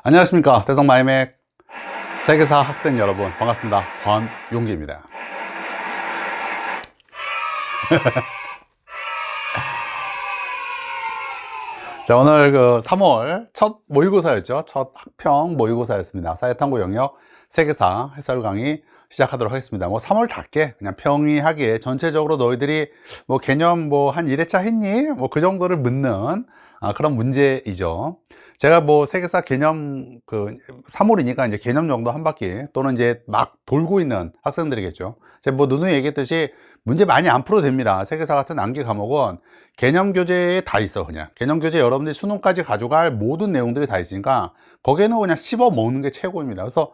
안녕하십니까. 대성마이맥 세계사 학생 여러분, 반갑습니다. 권용기입니다. 자, 오늘 3월 첫 모의고사였죠. 첫 학평 모의고사였습니다. 사회탐구 영역 세계사 해설 강의 시작하도록 하겠습니다. 3월답게 그냥 평이하게 전체적으로 너희들이 개념 한 1회차 했니? 그 정도를 묻는 그런 문제이죠. 제가 세계사 개념 3월이니까 이제 개념 정도 한 바퀴 또는 이제 막 돌고 있는 학생들이겠죠. 제가 누누이 얘기했듯이 문제 많이 안 풀어도 됩니다. 세계사 같은 암기 과목은 개념 교재에 다 있어. 그냥 개념 교재 여러분들이 수능까지 가져갈 모든 내용들이 다 있으니까 거기에는 그냥 씹어 먹는 게 최고입니다. 그래서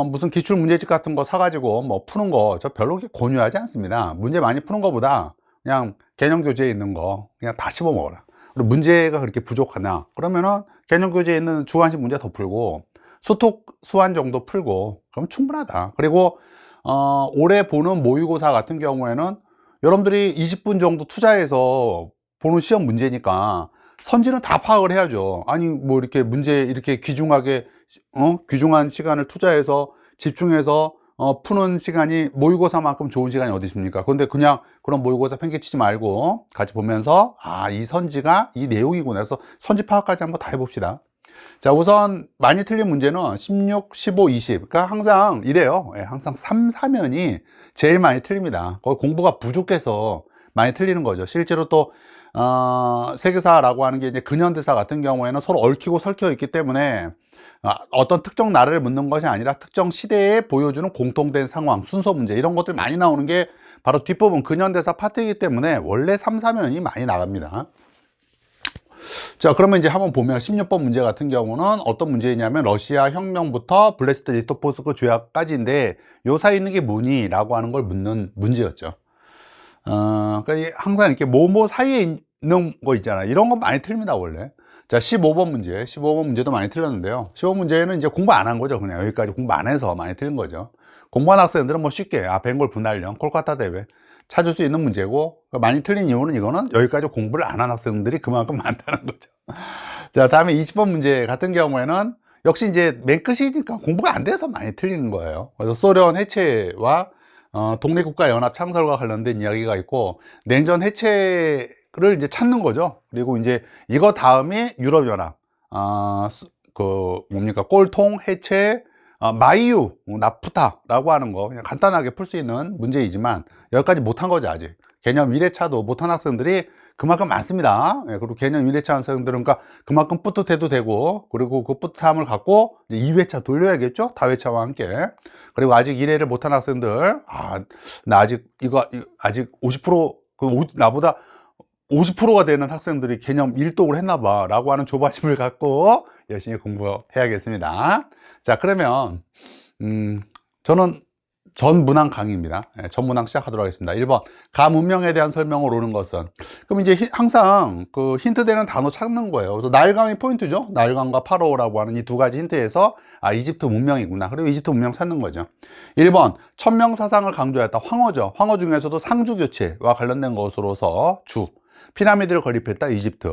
무슨 기출 문제집 같은 거 사가지고 푸는 거 저 별로 그렇게 권유하지 않습니다. 문제 많이 푸는 거보다 그냥 개념 교재에 있는 거 그냥 다 씹어 먹어라. 그리고 문제가 그렇게 부족하나 그러면은 개념 교재에 있는 주관식 문제 더 풀고 수톡 수완 정도 풀고 그럼 충분하다. 그리고 올해 보는 모의고사 같은 경우에는 여러분들이 20분 정도 투자해서 보는 시험 문제니까 선지는 다 파악을 해야죠. 아니 이렇게 문제 이렇게 귀중하게 귀중한 시간을 투자해서 집중해서 푸는 시간이 모의고사만큼 좋은 시간이 어디 있습니까? 그런데 그냥 그런 모의고사 팽개치지 말고 같이 보면서 이 선지가 이 내용이구나 해서 선지 파악까지 한번 다 해봅시다. 자, 우선 많이 틀린 문제는 16, 15, 20. 그러니까 항상 이래요. 항상 3, 4면이 제일 많이 틀립니다. 거의 공부가 부족해서 많이 틀리는 거죠. 실제로 또 세계사라고 하는 게 이제 근현대사 같은 경우에는 서로 얽히고 설켜 있기 때문에 어떤 특정 나라를 묻는 것이 아니라 특정 시대에 보여주는 공통된 상황, 순서 문제 이런 것들 많이 나오는 게 바로 뒷부분 근현대사 파트이기 때문에 원래 3, 4면이 많이 나갑니다. 자, 그러면 이제 한번 보면 16번 문제 같은 경우는 어떤 문제이냐면 러시아 혁명부터 블레스트 리토포스크 조약까지인데 요 사이에 있는 게 뭐니? 라고 하는 걸 묻는 문제였죠. 그러니까 항상 이렇게 뭐뭐 사이에 있는 거 있잖아요. 이런 거 많이 틀립니다, 원래. 자, 15번 문제. 15번 문제도 많이 틀렸는데요. 15번 문제는 이제 공부 안 한 거죠. 그냥 여기까지 공부 안 해서 많이 틀린 거죠. 공부한 학생들은 쉽게, 벵골 분할령, 콜카타 대회 찾을 수 있는 문제고, 많이 틀린 이유는 이거는 여기까지 공부를 안 한 학생들이 그만큼 많다는 거죠. 자, 다음에 20번 문제 같은 경우에는 역시 이제 맨 끝이니까 공부가 안 돼서 많이 틀리는 거예요. 그래서 소련 해체와 독립국가 연합 창설과 관련된 이야기가 있고, 냉전 해체를 이제 찾는 거죠. 그리고 이제 이거 다음에 유럽연합, 꼴통 해체, 마이유, 나프타라고 하는 거 그냥 간단하게 풀 수 있는 문제이지만 여기까지 못한 거죠. 아직 개념 1회차도 못한 학생들이 그만큼 많습니다. 그리고 개념 1회차 학생들은 그만큼 뿌듯해도 되고, 그리고 그 뿌듯함을 갖고 2회차 돌려야겠죠. 다회차와 함께. 그리고 아직 1회를 못한 학생들, 나 아직 50%, 나보다 50%가 되는 학생들이 개념 1독을 했나 봐 라고 하는 조바심을 갖고 열심히 공부해야겠습니다. 자, 그러면 저는 전문항 강의입니다. 전문항 시작하도록 하겠습니다. 1번 가문명에 대한 설명을 오는 것은, 그럼 이제 항상 힌트 되는 단어 찾는 거예요. 그래서 나일강이 포인트죠. 나일강과 파로라고 하는 이 두 가지 힌트에서 이집트 문명이구나, 그리고 이집트 문명 찾는 거죠. 1번 천명사상을 강조했다. 황허죠. 황허 중에서도 상주교체와 관련된 것으로서 피라미드를 건립했다. 이집트.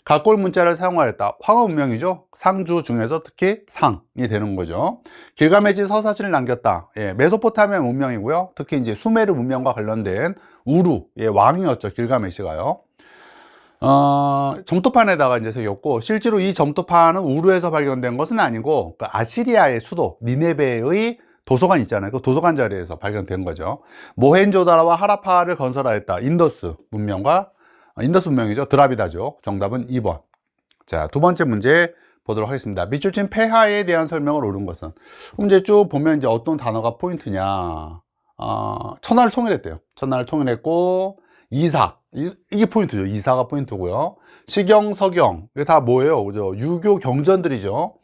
각골 문자를 사용하였다. 황허 문명이죠. 상주 중에서 특히 상이 되는 거죠. 길가메시 서사시를 남겼다. 메소포타미아 문명이고요. 특히 이제 수메르 문명과 관련된 우루 왕이었죠. 길가메시가요. 점토판에다가 이제 새겼고, 실제로 이 점토판은 우루에서 발견된 것은 아니고 아시리아의 수도 니네베의 도서관 있잖아요. 그 도서관 자리에서 발견된 거죠. 모헨조다로와 하라파를 건설하였다. 인더스 문명이죠. 드라비다죠. 정답은 2번. 자, 두 번째 문제 보도록 하겠습니다. 밑줄친 폐하에 대한 설명을 옳은 것은, 그럼 이제 쭉 보면 이제 어떤 단어가 포인트냐. 천하를 통일했대요. 천하를 통일했고, 이게 포인트죠. 이사가 포인트고요. 시경, 서경, 이게 다 뭐예요? 그죠? 유교 경전들이죠.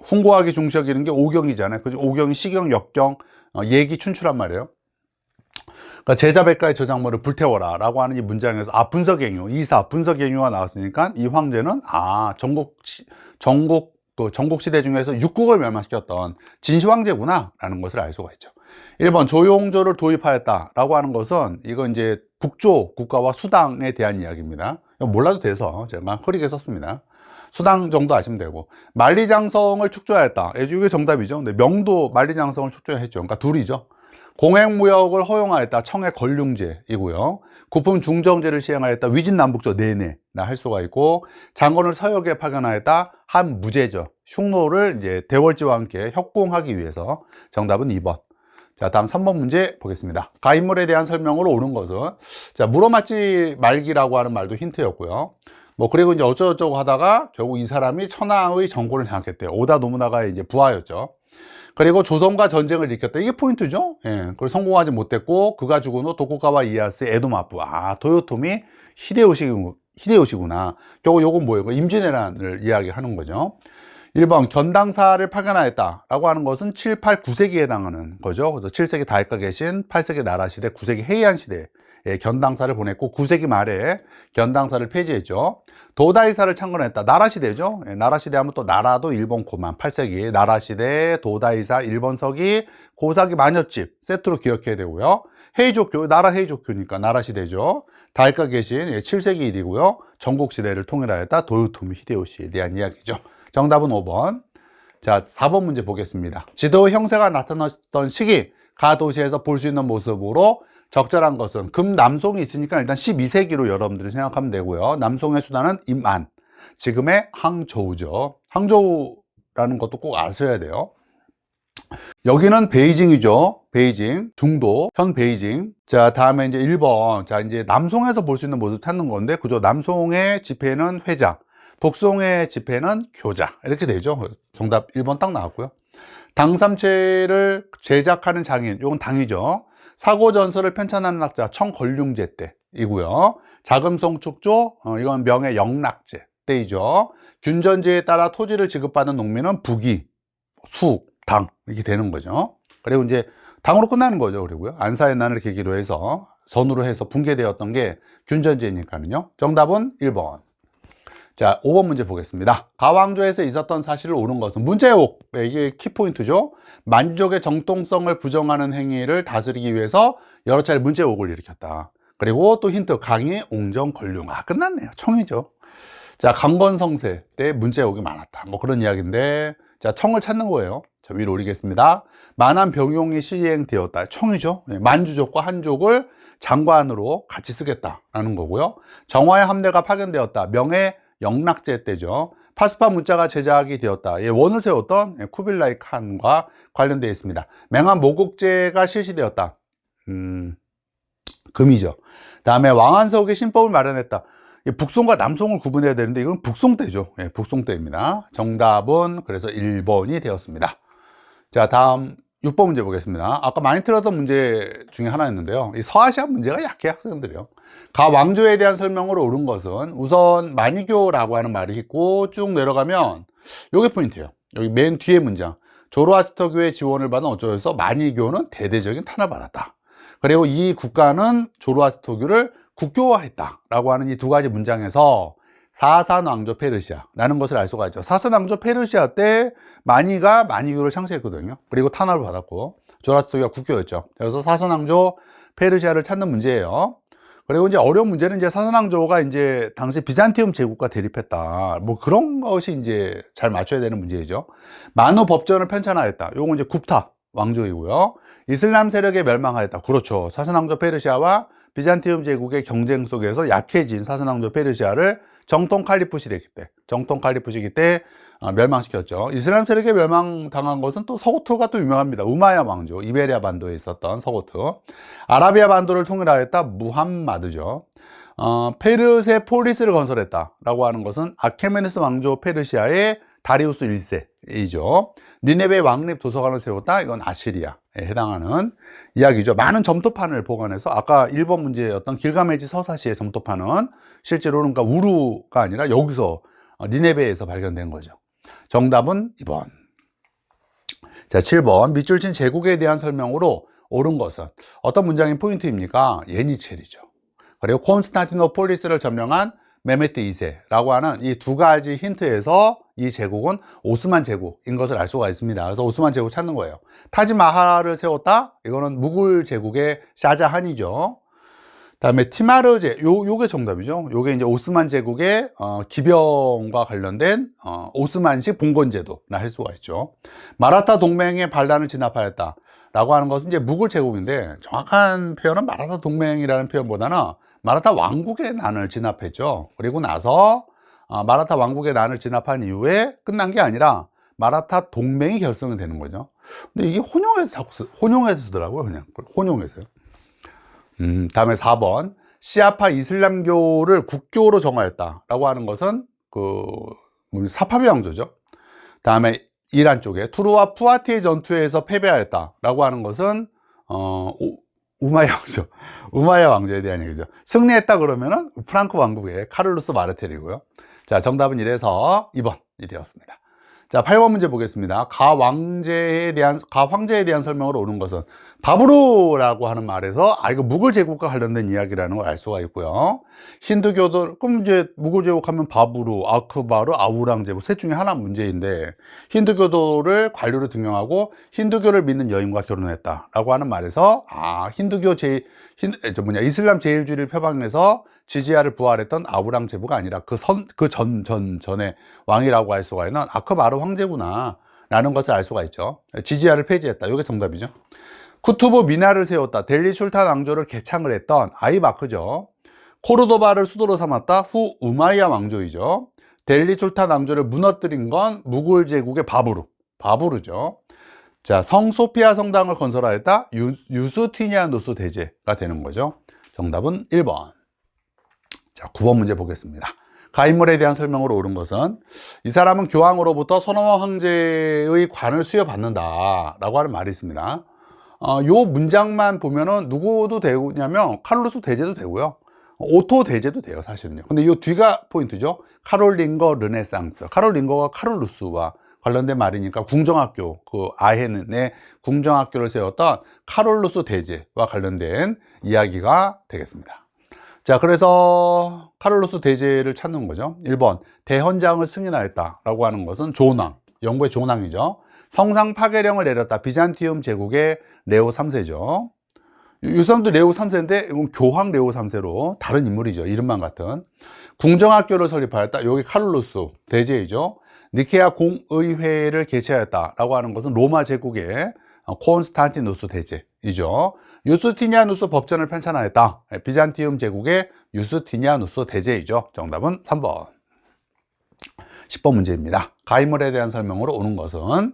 훈고하기, 중시하기 이런 게 오경이잖아요. 그죠? 오경이 시경, 역경, 예기, 춘추란 말이에요. 그러니까 제자백가의 저작물을 불태워라 라고 하는 이 문장에서 분서갱유, 분서갱유가 나왔으니까 이 황제는 전국 시대 중에서 육국을 멸망시켰던 진시황제구나 라는 것을 알 수가 있죠. 1번 조용조를 도입하였다 라고 하는 것은 이건 이제 북조 국가와 수당에 대한 이야기입니다. 몰라도 돼서 제가 흐리게 썼습니다. 수당 정도 아시면 되고, 만리장성을 축조하였다. 이게 정답이죠. 근데 명도 만리장성을 축조했죠. 그러니까 둘이죠. 공행무역을 허용하였다. 청해 권륭제이고요. 구품 중정제를 시행하였다. 위진남북조 내내 할 수가 있고, 장군을 서역에 파견하였다. 한 무제죠. 흉노를 이제 대월지와 함께 협공하기 위해서. 정답은 2번. 자, 다음 3번 문제 보겠습니다. 가인물에 대한 설명으로 옳은 것은, 자, 물어맞지 말기라고 하는 말도 힌트였고요. 뭐 그리고 이제 어쩌고저쩌고 하다가 결국 이 사람이 천하의 정권을 장악했대요. 오다 노무나가의 이제 부하였죠. 그리고 조선과 전쟁을 일으켰다. 이게 포인트죠. 예. 그리고 성공하지 못했고, 그가 죽은 후 도쿠가와 이에야스의 에도마부. 아, 도요토미 히데요시구나. 결국 요건 뭐예요? 임진왜란을 이야기하는 거죠. 1번 견당사를 파견하였다 라고 하는 것은 7, 8, 9세기에 해당하는 거죠. 그래서 7세기 다이카 계신, 8세기 나라시대, 9세기 헤이안시대에 견당사를 보냈고, 9세기 말에 견당사를 폐지했죠. 도다이사를 창건했다. 나라시대죠. 나라시대 하면 또 나라도 일본 고만, 8세기 나라시대, 도다이사, 일본 서기, 고사기 마녀집 세트로 기억해야 되고요. 헤이조교, 나라 헤이조교니까 나라시대죠. 다이카 계신 7세기 일이고요. 전국시대를 통일하였다. 도요토미 히데요시에 대한 이야기죠. 정답은 5번. 자, 4번 문제 보겠습니다. 지도의 형세가 나타났던 시기, 가 도시에서 볼 수 있는 모습으로 적절한 것은, 금남송이 있으니까 일단 12세기로 여러분들이 생각하면 되고요. 남송의 수단은 임안, 지금의 항저우죠. 항저우라는 것도 꼭 아셔야 돼요. 여기는 베이징이죠. 베이징, 중도, 현 베이징. 자, 다음에 이제 1번. 자, 이제 남송에서 볼 수 있는 모습 찾는 건데, 그죠? 남송의 지폐는 회자, 북송의 지폐는 교자. 이렇게 되죠. 정답 1번 딱 나왔고요. 당삼체를 제작하는 장인, 이건 당이죠. 사고 전설을 편찬하는 학자, 청권륭제 때이고요. 자금송 축조, 이건 명의 영락제 때이죠. 균전제에 따라 토지를 지급받는 농민은 부기, 수, 당 이렇게 되는 거죠. 그리고 이제 당으로 끝나는 거죠. 그리고요. 안사의 난을 계기로 해서 전으로 해서 붕괴되었던 게 균전제니까요. 정답은 1번. 자, 5번 문제 보겠습니다. 가왕조에서 있었던 사실을 옳은 것은, 문제옥, 이게 키포인트죠. 만주족의 정통성을 부정하는 행위를 다스리기 위해서 여러 차례 문제옥을 일으켰다. 그리고 또 힌트, 강의, 옹정, 권룡. 아, 끝났네요. 청이죠. 자, 강건성세 때 문제옥이 많았다. 뭐 그런 이야기인데, 자, 청을 찾는 거예요. 자, 위로 올리겠습니다. 만한 병용이 시행되었다. 청이죠. 만주족과 한족을 장관으로 같이 쓰겠다라는 거고요. 정화의 함대가 파견되었다. 명예 영락제 때죠. 파스파 문자가 제작이 되었다. 원을 세웠던 쿠빌라이 칸과 관련되어 있습니다. 맹한 모국제가 실시되었다. 금이죠. 다음에 왕한석의 신법을 마련했다. 북송과 남송을 구분해야 되는데 이건 북송 때죠. 북송 때입니다. 정답은 그래서 1번이 되었습니다. 자, 다음 6번 문제 보겠습니다. 아까 많이 틀었던 문제 중에 하나였는데요. 이 서아시아 문제가 약해, 학생들이요. 가 왕조에 대한 설명으로 옳은 것은, 우선 만이교라고 하는 말이 있고 쭉 내려가면 요게 포인트예요. 여기 맨 뒤에 문장, 조로아스터교의 지원을 받은 어쩌고해서 만이교는 대대적인 탄압을 받았다. 그리고 이 국가는 조로아스터교를 국교화했다 라고 하는 이 두 가지 문장에서 사산왕조 페르시아라는 것을 알 수가 있죠. 사산왕조 페르시아 때 만이가 만이교를 창시했거든요. 그리고 탄압을 받았고 조라스토기가 국교였죠. 그래서 사산왕조 페르시아를 찾는 문제예요. 그리고 이제 어려운 문제는 이제 사산왕조가 이제 당시 비잔티움 제국과 대립했다. 뭐 그런 것이 이제 잘 맞춰야 되는 문제죠. 만우 법전을 편찬하였다. 요건 이제 굽타 왕조이고요. 이슬람 세력에 멸망하였다. 그렇죠. 사산왕조 페르시아와 비잔티움 제국의 경쟁 속에서 약해진 사산왕조 페르시아를 정통 칼리프 시기 때 멸망시켰죠. 이슬람 세력에 멸망당한 것은 또 서고트가 또 유명합니다. 우마야 왕조, 이베리아 반도에 있었던 서고트. 아라비아 반도를 통일하였다. 무함마드죠. 페르세 폴리스를 건설했다라고 하는 것은 아케메네스 왕조 페르시아의 다리우스 1세이죠. 니네베 왕립 도서관을 세웠다. 이건 아시리아에 해당하는 이야기죠. 많은 점토판을 보관해서, 아까 1번 문제였던 길가메지 서사시의 점토판은 실제로는 그러니까 우루가 아니라 여기서 니네베에서 발견된 거죠. 정답은 2번. 자, 7번. 밑줄 친 제국에 대한 설명으로 옳은 것은, 어떤 문장이 포인트입니까? 예니체리죠. 그리고 콘스탄티노폴리스를 점령한 메메트 2세라고 하는 이 두 가지 힌트에서 이 제국은 오스만 제국인 것을 알 수가 있습니다. 그래서 오스만 제국 찾는 거예요. 타지마할을 세웠다? 이거는 무굴 제국의 샤자한이죠. 다음에 티마르제, 요게 정답이죠. 요게 이제 오스만 제국의 기병과 관련된 오스만식 봉건제도나 할 수가 있죠. 마라타 동맹의 반란을 진압하였다 라고 하는 것은 이제 무굴 제국인데, 정확한 표현은 마라타 동맹이라는 표현보다는 마라타 왕국의 난을 진압했죠. 그리고 나서 마라타 왕국의 난을 진압한 이후에 끝난 게 아니라 마라타 동맹이 결성이 되는 거죠. 근데 이게 혼용해서 쓰더라고요. 그냥 혼용해서요. 다음에 4번, 시아파 이슬람교를 국교로 정하였다 라고 하는 것은 사파비 왕조죠. 다음에 이란 쪽에 투르와 푸아티의 전투에서 패배하였다 라고 하는 것은 우마이야 왕조, 우마이야 왕조에 대한 얘기죠. 승리했다 그러면은 프랑크 왕국의 카를로스 마르텔이고요. 자, 정답은 이래서 2번 이 되었습니다. 자, 8번 문제 보겠습니다. 가황제에 대한 설명으로 오는 것은, 바브루라고 하는 말에서 이거 무굴 제국과 관련된 이야기라는 걸 알 수가 있고요. 힌두교도, 그럼 이제 무굴 제국 하면 바브루, 아크바르, 아우랑제부 셋 중에 하나 문제인데, 힌두교도를 관료로 등용하고 힌두교를 믿는 여인과 결혼했다라고 하는 말에서 이슬람 제일주의를 표방해서 지지야를 부활했던 아우랑제부가 아니라 전의 왕이라고 할 수가 있는 아크바르 황제구나 라는 것을 알 수가 있죠. 지지야를 폐지했다, 이게 정답이죠. 쿠투브 미나를 세웠다, 델리 술탄 왕조를 개창을 했던 아이바크죠. 코르도바를 수도로 삼았다, 후 우마이야 왕조이죠. 델리 술탄 왕조를 무너뜨린 건 무굴 제국의 바부르죠. 자, 성소피아 성당을 건설하였다, 유스티니아누스 대제가 되는 거죠. 정답은 1번. 자, 9번 문제 보겠습니다. 가인물에 대한 설명으로 옳은 것은, 이 사람은 교황으로부터 서노마 황제의 관을 수여받는다 라고 하는 말이 있습니다. 요 문장만 보면은 누구도 되냐면 카를로스 대제도 되고요, 오토 대제도 돼요, 사실은요. 근데 이 뒤가 포인트죠. 카롤링거 르네상스, 카롤링거가 카를로스와 관련된 말이니까 궁정학교, 아헤는의 궁정학교를 세웠던 카롤로스 대제와 관련된 이야기가 되겠습니다. 자, 그래서 카를로스 대제를 찾는 거죠. 1번, 대헌장을 승인하였다 라고 하는 것은 존왕, 영국의 존왕이죠. 성상 파괴령을 내렸다, 비잔티움 제국의 레오 3세죠. 이 사람도 레오 3세인데 이건 교황 레오 3세로 다른 인물이죠, 이름만 같은. 궁정학교를 설립하였다, 여기 카를로스 대제이죠. 니케아 공의회를 개최하였다 라고 하는 것은 로마 제국의 콘스탄티누스 대제이죠. 유스티니아누스 법전을 편찬하였다, 비잔티움 제국의 유스티니아누스 대제이죠. 정답은 3번. 10번 문제입니다. 가인물에 대한 설명으로 오는 것은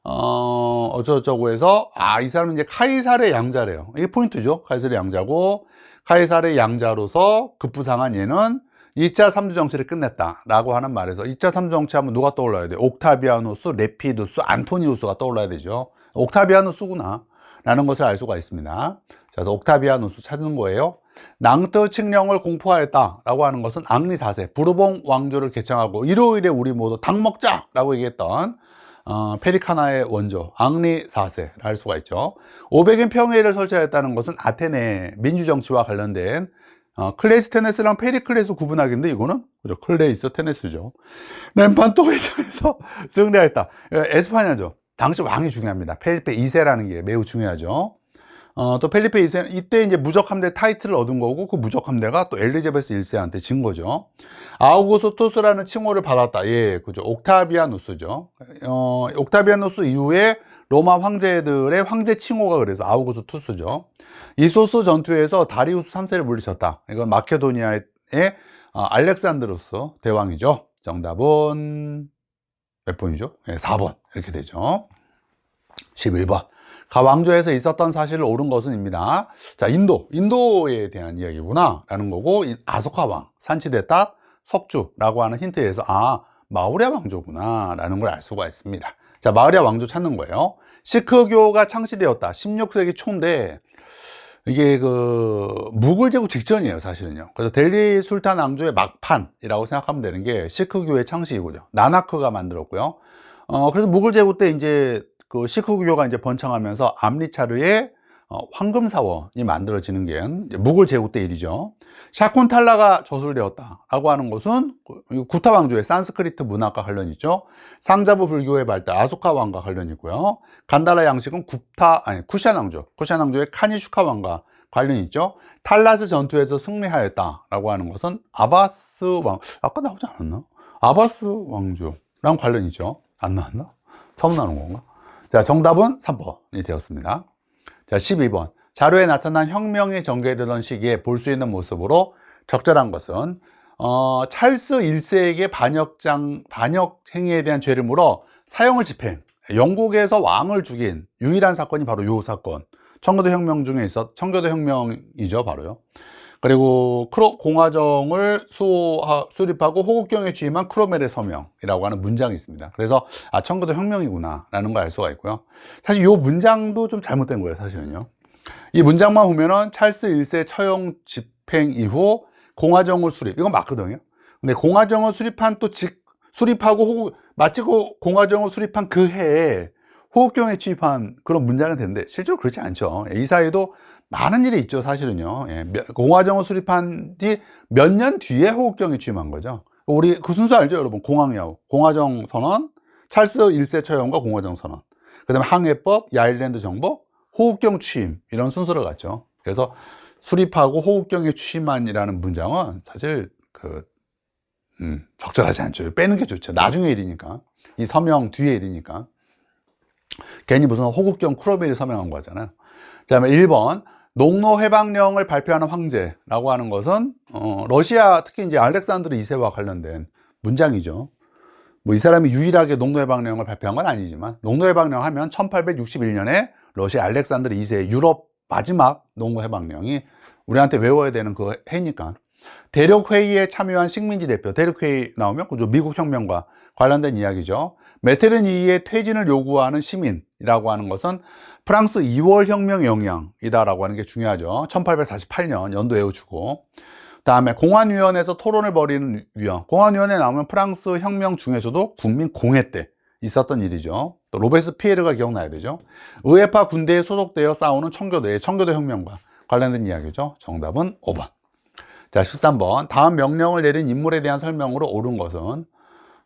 어쩌고저쩌고 해서 이 사람은 이제 카이사르의 양자래요. 이게 포인트죠. 카이사르의 양자고, 카이사르의 양자로서 급부상한 얘는 2차 3주 정치를 끝냈다 라고 하는 말에서, 2차 3주 정치 하면 누가 떠올라야 돼? 옥타비아누스, 레피두스, 안토니우스가 떠올라야 되죠. 옥타비아누스구나 라는 것을 알 수가 있습니다. 그래서 옥타비아누스 찾는 거예요. 낭떠 칙령을 공포하였다 라고 하는 것은 앙리 4세, 부르봉 왕조를 개창하고 일요일에 우리 모두 닭 먹자 라고 얘기했던 페리카나의 원조 앙리 4세를 할 수가 있죠. 500인 평회를 설치하였다는 것은 아테네 민주정치와 관련된 클레이스테네스랑 페리클레스 구분하기인데, 이거는 그죠, 클레이스테네스죠. 렘판토회전에서 승리하였다, 에스파냐죠. 당시 왕이 중요합니다. 펠리페 2세라는 게 매우 중요하죠. 또 펠리페 2세, 이때 이제 무적함대 타이틀을 얻은 거고, 그 무적함대가 또 엘리자베스 1세한테 진 거죠. 아우구스투스라는 칭호를 받았다, 그죠, 옥타비아누스죠. 옥타비아누스 이후에 로마 황제들의 황제 칭호가 그래서 아우구스투스죠. 이소스 전투에서 다리우스 3세를 물리쳤다, 이건 마케도니아의 알렉산드로스 대왕이죠. 정답은 몇 번이죠? 4번 이렇게 되죠. 11번, 가왕조에서 있었던 사실을 옳은 것은입니다. 자, 인도에 대한 이야기구나 라는 거고, 아소카 왕 산치됐다 석주라고 하는 힌트에서 마우리아 왕조구나 라는 걸 알 수가 있습니다. 자, 마우리아 왕조 찾는 거예요. 시크교가 창시되었다, 16세기 초인데 이게 무굴 제국 직전이에요, 사실은요. 그래서 델리 술탄 왕조의 막판이라고 생각하면 되는 게 시크교의 창시이고요. 나나크가 만들었고요. 그래서 무굴 제국 때 이제 시크교가 이제 번창하면서 암리차르의 황금사원이 만들어지는 게 이제 무굴 제국 때 일이죠. 샤쿤탈라가 저술되었다라고 하는 것은 구타 왕조의 산스크리트 문화과 관련이 있죠. 상자부 불교의 발달, 아소카 왕과 관련이 있고요. 간다라 양식은 쿠샤 왕조의 카니슈카 왕과 관련이 있죠. 탈라스 전투에서 승리하였다 라고 하는 것은 아바스 왕, 아까 나오지 않았나? 아바스 왕조랑 관련이 있죠. 안 나왔나? 처음 나오는 건가? 자, 정답은 3번이 되었습니다. 자, 12번. 자료에 나타난 혁명이 전개되던 시기에 볼 수 있는 모습으로 적절한 것은 찰스 1세에게 반역 행위에 대한 죄를 물어 사형을 집행, 영국에서 왕을 죽인 유일한 사건이 바로 이 사건, 청교도 혁명 중에 청교도 혁명이죠, 바로요. 그리고 공화정을 수립하고 호국경에 취임한 크로멜의 서명이라고 하는 문장이 있습니다. 그래서 청교도 혁명이구나 라는 걸 알 수가 있고요. 사실 이 문장도 좀 잘못된 거예요, 사실은요. 이 문장만 보면은 찰스 1세 처형 집행 이후 공화정을 수립, 이건 맞거든요. 근데 공화정을 수립한 수립하고 마치 공화정을 수립한 그 해에 호국경에 취입한 그런 문장이 되는데 실제로 그렇지 않죠. 이 사이에도 많은 일이 있죠, 사실은요. 공화정을 수립한 뒤 몇 년 뒤에 호국경에 취임한 거죠. 우리 그 순서 알죠, 여러분? 공황야후, 공화정 선언, 찰스 1세 처형과 공화정 선언, 그 다음에 항해법, 야일랜드 정복, 호국경 취임, 이런 순서를 갔죠. 그래서 수립하고 호국경에 취임한이라는 문장은 사실 적절하지 않죠. 빼는 게 좋죠. 나중에 일이니까. 이 서명 뒤에 일이니까. 괜히 무슨 호국경 크로멜이 서명한 거잖아요. 그 다음에 1번. 농노 해방령을 발표하는 황제라고 하는 것은 러시아, 특히 이제 알렉산드르 2세와 관련된 문장이죠. 뭐 이 사람이 유일하게 농노 해방령을 발표한 건 아니지만, 농노 해방령 하면 1861년에 러시아 알렉산드르 2세 유럽 마지막 농노 해방령이 우리한테 외워야 되는 그 해니까. 대륙회의에 참여한 식민지 대표, 대륙회의 나오면 그죠, 미국 혁명과 관련된 이야기죠. 메테르니의 퇴진을 요구하는 시민이라고 하는 것은 프랑스 2월 혁명 영향이다라고 하는 게 중요하죠. 1848년 연도 외워주고, 다음에 공안위원회에서 토론을 벌이는 위원, 공안위원회 나오면 프랑스 혁명 중에서도 국민공회 때 있었던 일이죠. 또 로베스피에르가 기억나야 되죠. 의회파 군대에 소속되어 싸우는 청교도 혁명과 관련된 이야기죠. 정답은 5번. 자, 13번. 다음 명령을 내린 인물에 대한 설명으로 옳은 것은,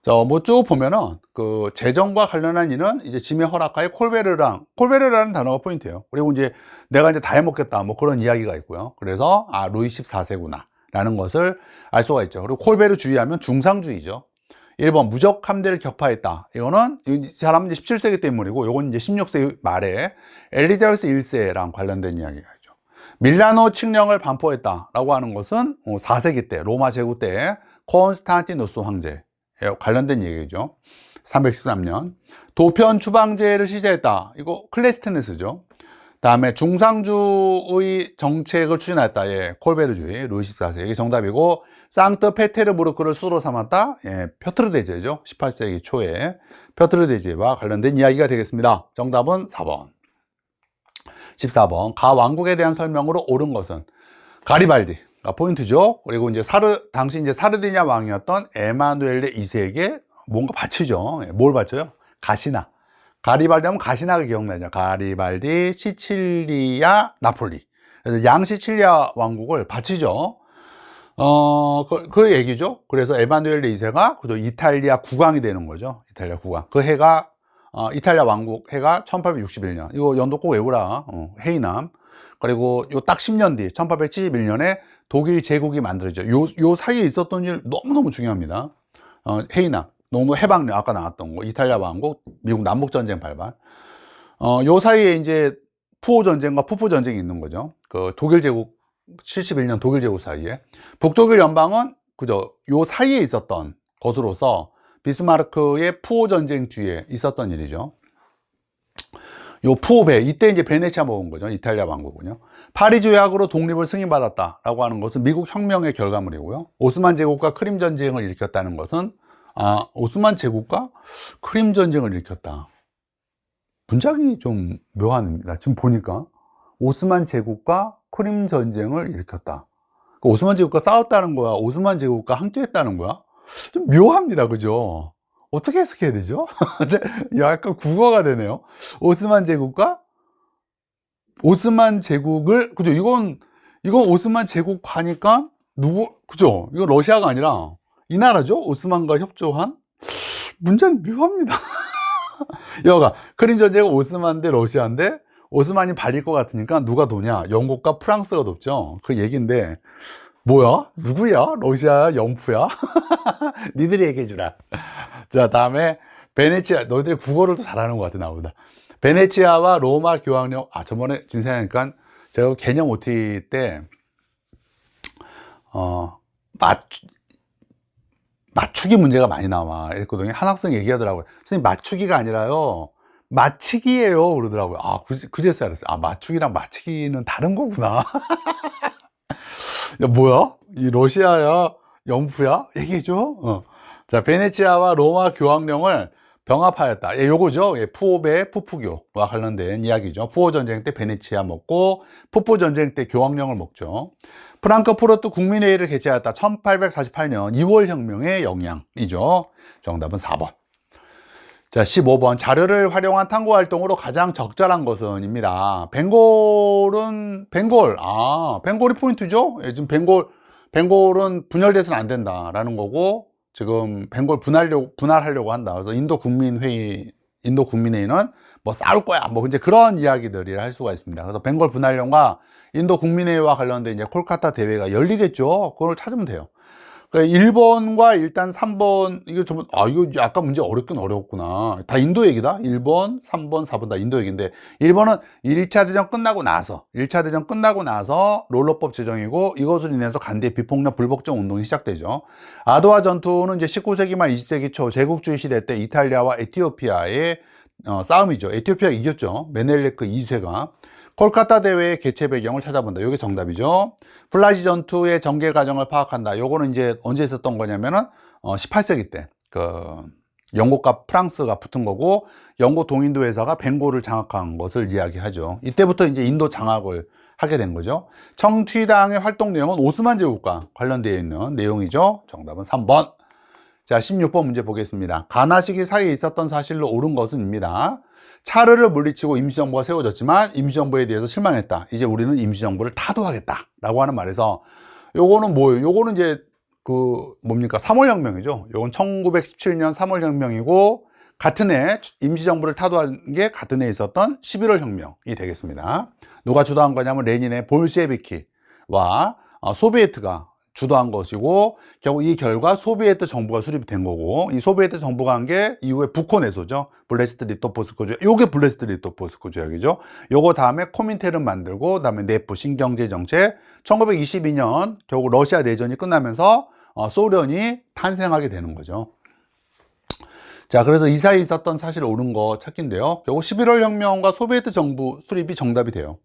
뭐 쭉 보면은 그 재정과 관련한 일은 이제 짐의 허락하에 콜베르라는 단어가 포인트예요. 그리고 이제 내가 이제 다 해먹겠다, 뭐 그런 이야기가 있고요. 그래서 루이 14세구나 라는 것을 알 수가 있죠. 그리고 콜베르 주의하면 중상주의죠. 1번 무적 함대를 격파했다. 이거는 이 사람은 이제 17세기 때 인물이고, 요건 이제 16세기 말에 엘리자베스 1세랑 관련된 이야기가 있죠. 밀라노 칙령을 반포했다 라고 하는 것은 4세기 때 로마 제국 때 콘스탄티누스 황제 관련된 얘기죠. 313년. 도편 추방제를 시제했다. 이거 클레스테네스죠. 다음에 중상주의 정책을 추진했다. 콜베르주의, 루이 14세. 이게 정답이고, 상트 페테르부르크를 수로 삼았다. 표트르 대제죠. 18세기 초에 표트르 대제와 관련된 이야기가 되겠습니다. 정답은 4번. 14번. 가 왕국에 대한 설명으로 옳은 것은 가리발디. 포인트죠. 그리고 이제 당시 이제 사르디냐 왕이었던 에마누엘레 2세에게 뭔가 바치죠. 뭘 바쳐요? 가시나. 가리발디 하면 가시나가 기억나죠. 가리발디, 시칠리아, 나폴리. 그래서 양시칠리아 왕국을 바치죠. 그 얘기죠. 그래서 에마누엘레 2세가 그저 이탈리아 국왕이 되는 거죠. 이탈리아 국왕. 그 해가 이탈리아 왕국 해가 1861년. 이거 연도 꼭 외우라. 해이남. 그리고 요 딱 10년 뒤 1871년에 독일 제국이 만들어져. 요 사이에 있었던 일 너무너무 중요합니다. 해이남, 농노 해방령, 아까 나왔던 거, 이탈리아 왕국, 미국 남북전쟁 발발. 요 사이에 이제 푸오 전쟁과 푸푸 전쟁이 있는 거죠. 그 독일 제국, 71년 독일 제국 사이에. 북독일 연방은 그저 요 사이에 있었던 것으로서 비스마르크의 푸오 전쟁 뒤에 있었던 일이죠. 요 푸오배, 이때 이제 베네치아 먹은 거죠. 이탈리아 왕국은요. 파리 조약으로 독립을 승인받았다라고 하는 것은 미국 혁명의 결과물이고요. 오스만 제국과 크림 전쟁을 일으켰다는 것은 오스만 제국과 크림 전쟁을 일으켰다. 문장이 좀 묘합니다. 지금 보니까 오스만 제국과 크림 전쟁을 일으켰다. 오스만 제국과 싸웠다는 거야? 오스만 제국과 함께했다는 거야? 좀 묘합니다. 그죠? 어떻게 해석해야 되죠? 약간 국어가 되네요. 오스만 제국을, 그죠? 이건 오스만 제국 가니까, 그죠? 이건 러시아가 아니라 이 나라죠? 오스만과 협조한? 문장이 묘합니다. 여가, 크림 전쟁은 오스만 대 러시아인데, 오스만이 발릴 것 같으니까 누가 도냐? 영국과 프랑스가 돕죠. 그 얘기인데, 뭐야? 누구야? 러시아야? 영프야? 니들이 얘기해주라. 자, 다음에 베네치아. 너희들이 국어를 또 잘하는 것 같아, 나보다. 베네치아와 로마 교황령. 아, 저번에 지금 생각하니까 제가 개념 OT 때 맞추기 문제가 많이 나와 이랬거든요. 한 학생 얘기하더라고요. 선생님, 맞추기가 아니라요, 맞히기예요 그러더라고요. 아, 그제서야 알았어요. 아, 맞추기랑 맞히기는 다른 거구나. 야, 뭐야? 이 러시아야? 영프야? 얘기해줘. 자, 베네치아와 로마 교황령을 병합하였다. 예, 요거죠. 예, 푸오베 푸푸교와 관련된 이야기죠. 푸오 전쟁 때 베네치아 먹고 푸푸 전쟁 때 교황령을 먹죠. 프랑크푸르트 국민회의를 개최하였다. 1848년 2월 혁명의 영향이죠. 정답은 4번. 자, 15번. 자료를 활용한 탐구 활동으로 가장 적절한 것은 입니다. 벵골이 포인트죠. 예, 지금 벵골은 분열돼서는 안 된다라는 거고, 지금 벵골 분할하려고 한다. 그래서 인도 국민회의는 뭐 싸울 거야, 뭐 이제 그런 이야기들을 할 수가 있습니다. 그래서 벵골 분할령과 인도 국민회의와 관련된 이제 콜카타 대회가 열리겠죠. 그걸 찾으면 돼요. 그러니까 1번과 일단 3번, 이거 약간 문제 어렵긴 어려웠구나. 다 인도 얘기다. 1번, 3번, 4번 다 인도 얘기인데, 1번은 1차 대전 끝나고 나서 롤러법 제정이고, 이것으로 인해서 간디의 비폭력 불복종 운동이 시작되죠. 아드와 전투는 이제 19세기 말 20세기 초 제국주의 시대 때 이탈리아와 에티오피아의 싸움이죠. 에티오피아가 이겼죠. 메넬레크 2세가. 콜카타 대회의 개최 배경을 찾아본다. 이게 정답이죠. 플라시 전투의 전개 과정을 파악한다. 요거는 이제 언제 있었던 거냐면은 18세기 때 영국과 프랑스가 붙은 거고, 영국 동인도 회사가 벵골을 장악한 것을 이야기하죠. 이때부터 이제 인도 장악을 하게 된 거죠. 청튀당의 활동 내용은 오스만 제국과 관련되어 있는 내용이죠. 정답은 3번. 자, 16번 문제 보겠습니다. 가나 시기 사이에 있었던 사실로 옳은 것은입니다. 차르를 물리치고 임시정부가 세워졌지만 임시정부에 대해서 실망했다. 이제 우리는 임시정부를 타도하겠다 라고 하는 말에서, 요거는 뭐예요? 요거는 이제 뭡니까? 3월혁명이죠. 요건 1917년 3월혁명이고, 같은 해 임시정부를 타도한 게 같은 해에 있었던 11월혁명이 되겠습니다. 누가 주도한 거냐면 레닌의 볼셰비키와 소비에트가 주도한 것이고, 결국 이 결과 소비에트 정부가 수립이 된 거고, 이 소비에트 정부가 한 게 이후에 북호내소죠. 블레스트-리토포스크 조약. 요게 블레스트-리토포스크 조약이죠. 요거 다음에 코민텔을 만들고, 다음에 내프 신경제 정책. 1922년 결국 러시아 내전이 끝나면서 소련이 탄생하게 되는 거죠. 자, 그래서 이 사이에 있었던 사실 옳은 거 찾기인데요. 결국 11월 혁명과 소비에트 정부 수립이 정답이 돼요.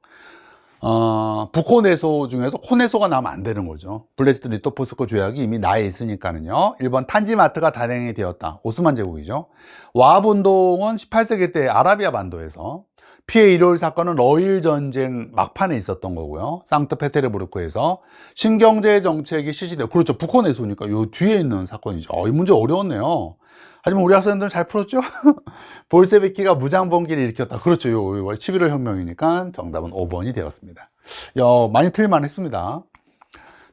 북호내소 중에서 코내소가 나오면 안 되는 거죠. 블레스트-리토포스크 조약이 이미 나에 있으니까는요. 1번 탄지마트가 단행이 되었다. 오스만 제국이죠. 와합 운동은 18세기 때 아라비아 반도에서, 피해 일요일 사건은 러일 전쟁 막판에 있었던 거고요. 상트페테르부르크에서 신경제 정책이 실시돼요. 그렇죠. 북호내소니까 요 뒤에 있는 사건이죠. 이 문제 어려웠네요. 하지만 우리 학생들은 잘 풀었죠? 볼셰비키가 무장봉기를 일으켰다. 그렇죠. 요 11월 혁명이니까 정답은 5번이 되었습니다. 많이 틀릴만 했습니다.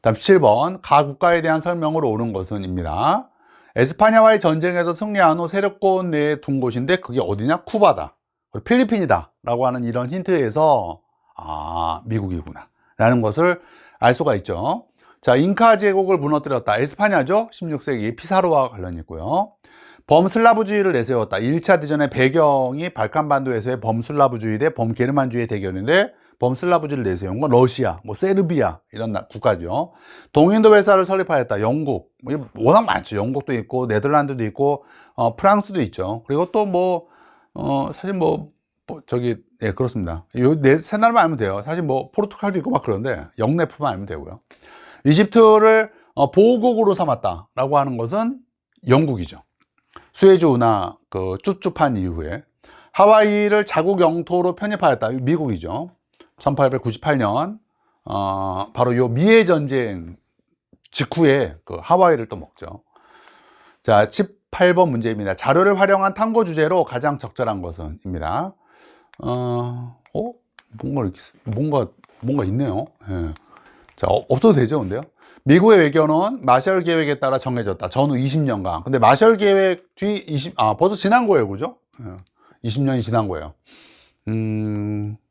다음 17번. 가 국가에 대한 설명으로 옳은 것은 입니다. 에스파냐와의 전쟁에서 승리한 후 세력권 내에 둔 곳인데 그게 어디냐? 쿠바다. 필리핀이다. 라고 하는 이런 힌트에서 미국이구나. 라는 것을 알 수가 있죠. 자, 잉카 제국을 무너뜨렸다. 에스파냐죠. 16세기 피사로와 관련이 있고요. 범슬라브주의를 내세웠다. 1차 대전의 배경이 발칸반도에서의 범슬라브주의 대 범게르만주의 대결인데, 범슬라브주의를 내세운 건 러시아, 세르비아 이런 국가죠. 동인도 회사를 설립하였다. 영국, 워낙 많죠. 영국도 있고 네덜란드도 있고 프랑스도 있죠. 그리고 또 사실 예, 그렇습니다. 세 나라만 알면 돼요. 사실 포르투갈도 있고 막 그런데 영내프만 알면 되고요. 이집트를 보호국으로 삼았다라고 하는 것은 영국이죠. 수에즈 운하 쭈쭈판 이후에 하와이를 자국 영토로 편입하였다. 미국이죠. 1898년 바로 요 미해 전쟁 직후에 하와이를 또 먹죠. 자, 18번 문제입니다. 자료를 활용한 탐구 주제로 가장 적절한 것은 입니다. 뭔가 있네요. 예. 자, 없어도 되죠, 근데요. 미국의 외교는 마셜 계획에 따라 정해졌다. 전후 20년간. 근데 마셜 계획 뒤 벌써 지난 거예요, 그죠? 20년이 지난 거예요.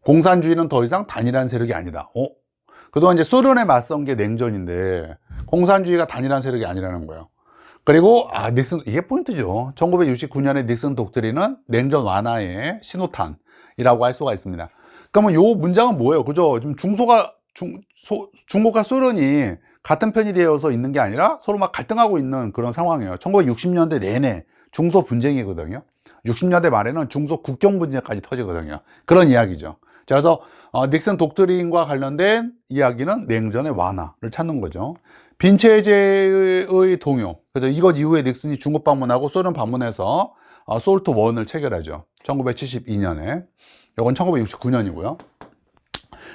공산주의는 더 이상 단일한 세력이 아니다. 그동안 이제 소련에 맞선 게 냉전인데 공산주의가 단일한 세력이 아니라는 거예요. 그리고 닉슨, 이게 포인트죠. 1969년에 닉슨 독트린은 냉전 완화의 신호탄이라고 할 수가 있습니다. 그러면 요 문장은 뭐예요? 그죠? 지금 중국과 소련이 같은 편이 되어서 있는 게 아니라 서로 막 갈등하고 있는 그런 상황이에요. 1960년대 내내 중소 분쟁이거든요. 60년대 말에는 중소 국경 분쟁까지 터지거든요. 그런 이야기죠. 자, 그래서 닉슨 독트린과 관련된 이야기는 냉전의 완화를 찾는 거죠. 빈체제의 동요. 그래서 이것 이후에 닉슨이 중국 방문하고 소련 방문해서 솔트 1을 체결하죠. 1972년에. 이건 1969년이고요.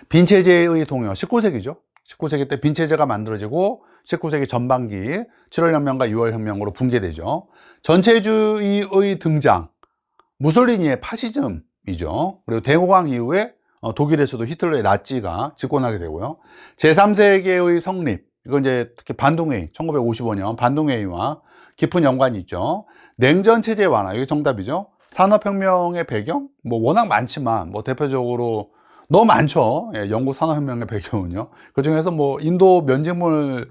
빈체제의 동요. 19세기죠. 19세기 때 빈체제가 만들어지고 19세기 전반기 7월 혁명과 6월 혁명으로 붕괴되죠. 전체주의의 등장. 무솔리니의 파시즘이죠. 그리고 대공황 이후에 독일에서도 히틀러의 나치가 집권하게 되고요. 제3세계의 성립. 이건 이제 특히 반동회의, 1955년 반동회의와 깊은 연관이 있죠. 냉전체제 완화, 이게 정답이죠. 산업혁명의 배경, 뭐 워낙 많지만, 뭐 대표적으로 너무 많죠. 예, 영국 산업혁명의 배경은요. 그 중에서 뭐 인도 면직물이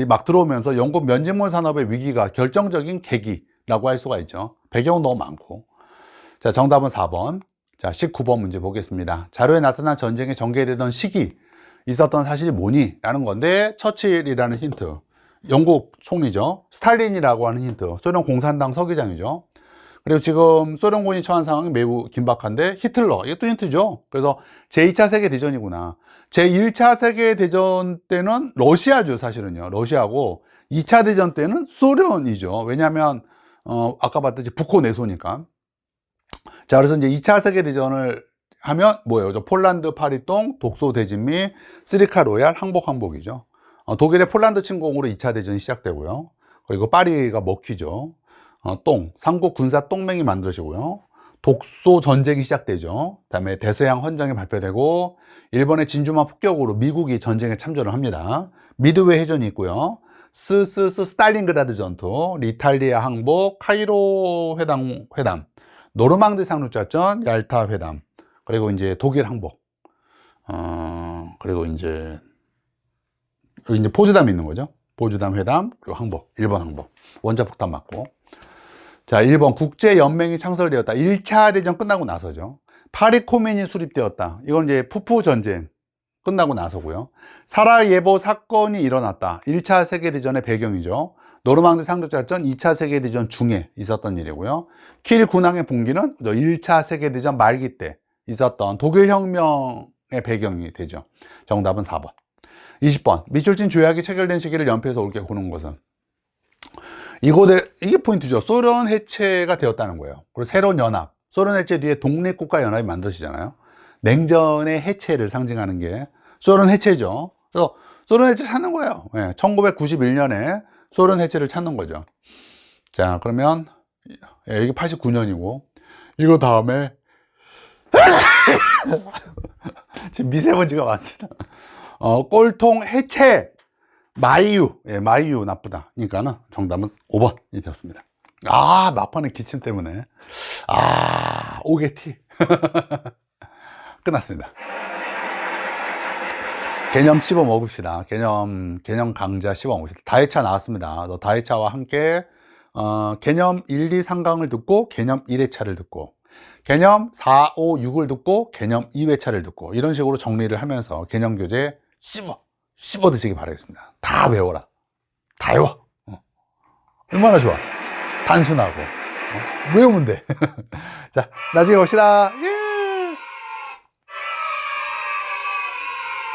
막 들어오면서 영국 면직물 산업의 위기가 결정적인 계기라고 할 수가 있죠. 배경은 너무 많고. 자, 정답은 4번. 자, 19번 문제 보겠습니다. 자료에 나타난 전쟁이 전개되던 시기, 있었던 사실이 뭐니? 라는 건데, 처칠이라는 힌트, 영국 총리죠. 스탈린이라고 하는 힌트, 소련 공산당 서기장이죠. 그리고 지금 소련군이 처한 상황이 매우 긴박한데, 히틀러, 이게 또 힌트죠. 그래서 제2차 세계대전이구나. 제1차 세계대전 때는 러시아죠, 사실은요. 러시아고, 2차 대전 때는 소련이죠. 왜냐하면 아까 봤듯이 북호 내소니까. 자, 그래서 이제 2차 세계대전을 하면 뭐예요? 폴란드 파리똥, 독소 대진 및 쓰리카 로얄 항복이죠. 독일의 폴란드 침공으로 2차 대전이 시작되고요. 그리고 파리가 먹히죠. 삼국 군사 동맹이 만들어지고요. 독소 전쟁이 시작되죠. 그다음에 대서양 헌장이 발표되고 일본의 진주만 폭격으로 미국이 전쟁에 참전을 합니다. 미드웨이 해전이 있고요. 스탈린그라드 전투, 리탈리아 항복, 카이로 회담, 노르망디 상륙작전, 얄타 회담, 그리고 이제 독일 항복, 그리고 이제 포츠담이 있는 거죠. 포츠담 회담, 그리고 항복, 일본 항복, 원자폭탄 맞고. 자, 1번 국제연맹이 창설되었다. 1차 대전 끝나고 나서죠. 파리 코민이 수립되었다. 이건 이제 푸푸 전쟁 끝나고 나서고요. 사라예보 사건이 일어났다. 1차 세계대전의 배경이죠. 노르망디 상륙작전 2차 세계대전 중에 있었던 일이고요. 킬 군항의 붕괴는 1차 세계대전 말기 때 있었던 독일혁명의 배경이 되죠. 정답은 4번. 20번 미술진 조약이 체결된 시기를 연표해서 옳게 고른 것은, 이게 포인트죠. 소련 해체가 되었다는 거예요. 그리고 새로운 연합, 소련 해체 뒤에 독립국가 연합이 만들어지잖아요. 냉전의 해체를 상징하는 게 소련 해체죠. 그래서 소련 해체 찾는 거예요. 1991년에 소련 해체를 찾는 거죠. 자, 그러면 이게 89년이고 이거 다음에 지금 미세먼지가 많습니다. 꼴통 해체 마이유, 마이유 나쁘다. 그러니까는 정답은 5번이 되었습니다. 막판에 기침 때문에 오게티 끝났습니다. 개념 씹어 먹읍시다. 개념 강좌 씹어 먹읍시다. 다회차 나왔습니다. 다회차와 함께 개념 1, 2, 3강을 듣고 개념 1회차를 듣고 개념 4, 5, 6을 듣고 개념 2회차를 듣고 이런 식으로 정리를 하면서 개념 교재 씹어 드시기 바라겠습니다. 다 외워라. 다 외워. 얼마나 좋아. 단순하고 외우면 돼. 자, 나중에 봅시다. 예!